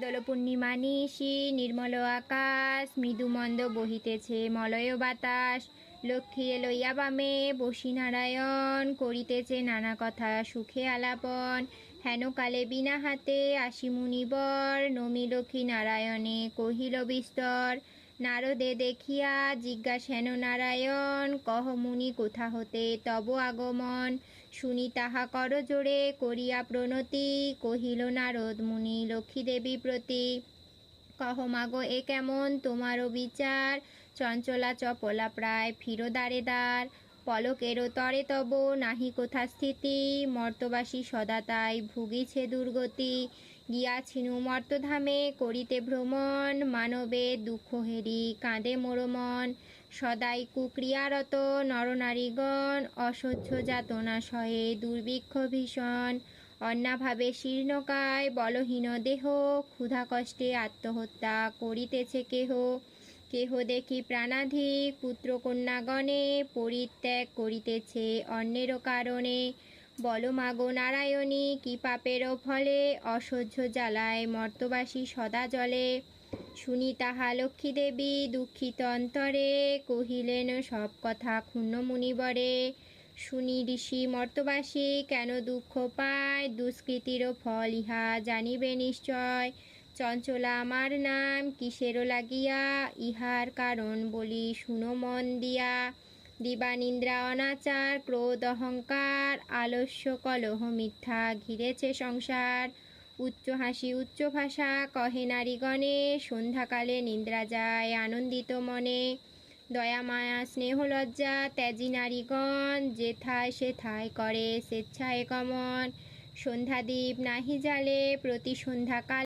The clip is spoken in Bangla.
দোলপূর্ণিমা নিশি নির্মল আকাশ, মৃদুমন্দ বহিতেছে মলয় বাতাস। লক্ষ্মীরে লইয়া বামে বসি নারায়ণ, করিতেছে নানা কথা সুখে আলাপন। হেন কালে বিনা হাতে আসি মুনিবর, নমি লক্ষ্মী নারায়ণে কহিল বিস্তর। নারদে দেখিয়া জিজ্ঞাসেন নারায়ণ, কহ মুনি কোথা হতে তব আগমন। শুনি তাহা কর জোরে করিয়া প্রণতি, কহিল নারদ মুনি লক্ষ্মী দেবী প্রতি। কহ মাগো এ কেমন তোমারও বিচার, চঞ্চলা চপলা প্রায় ফিরো দ্বারে দ্বার। পলকেরও তরে তব নাহি কোথা স্থিতি, মর্তবাসী সদা তাই ভুগিছে দুর্গতি। গিয়াছিনু মর্তধামে করিতে ভ্রমণ, মানবে দুঃখ হেরি কাঁদে মোর মন। সদাই কুক্রিয়ারত নরনারীগণ, অসহ্য যাতনা সহে দুর্ভিক্ষ ভীষণ। অন্নাভাবে শীর্ণকায় বলহীন দেহ, ক্ষুধা কষ্টে আত্মহত্যা করিতেছে কেহ। কেহ দেখি প্রাণাধিক পুত্রকন্যাগণে, পরিত্যাগ করিতেছে অন্যেরও কারণে। বল মাগো নারায়ণী কি পাপেরও ফলে, অসহ্য জ্বালায় মর্তবাসী সদা জলে। শুনি তাহা লক্ষ্মী দেবী দুঃখিত অন্তরে, কহিলেন সব কথা ক্ষুণ্ণ মুনিবরে। শুনি ঋষি মর্তবাসী কেন দুঃখ পায়, দুষ্কৃতিরও ফল ইহা জানিবে নিশ্চয়। চঞ্চলা আমার নাম কিসেরও লাগিয়া, ইহার কারণ বলি শুনো মন দিয়া। দিবানিদ্রা অনাচার ক্রোধ অহংকার, আলস্য কলহ মিথ্যা ঘিরেছে সংসার। উচ্চ হাসি উচ্চ ভাষা কহে নারীগণে, সন্ধ্যাকালে নিদ্রা যায় আনন্দিত মনে। দয়া মায়া স্নেহ লজ্জা ত্যাজি নারীগণ, যেথায় সেথায় করে স্বেচ্ছায় গমন। সন্ধ্যাদীপ নাহি জ্বালে প্রতি সন্ধ্যাকাল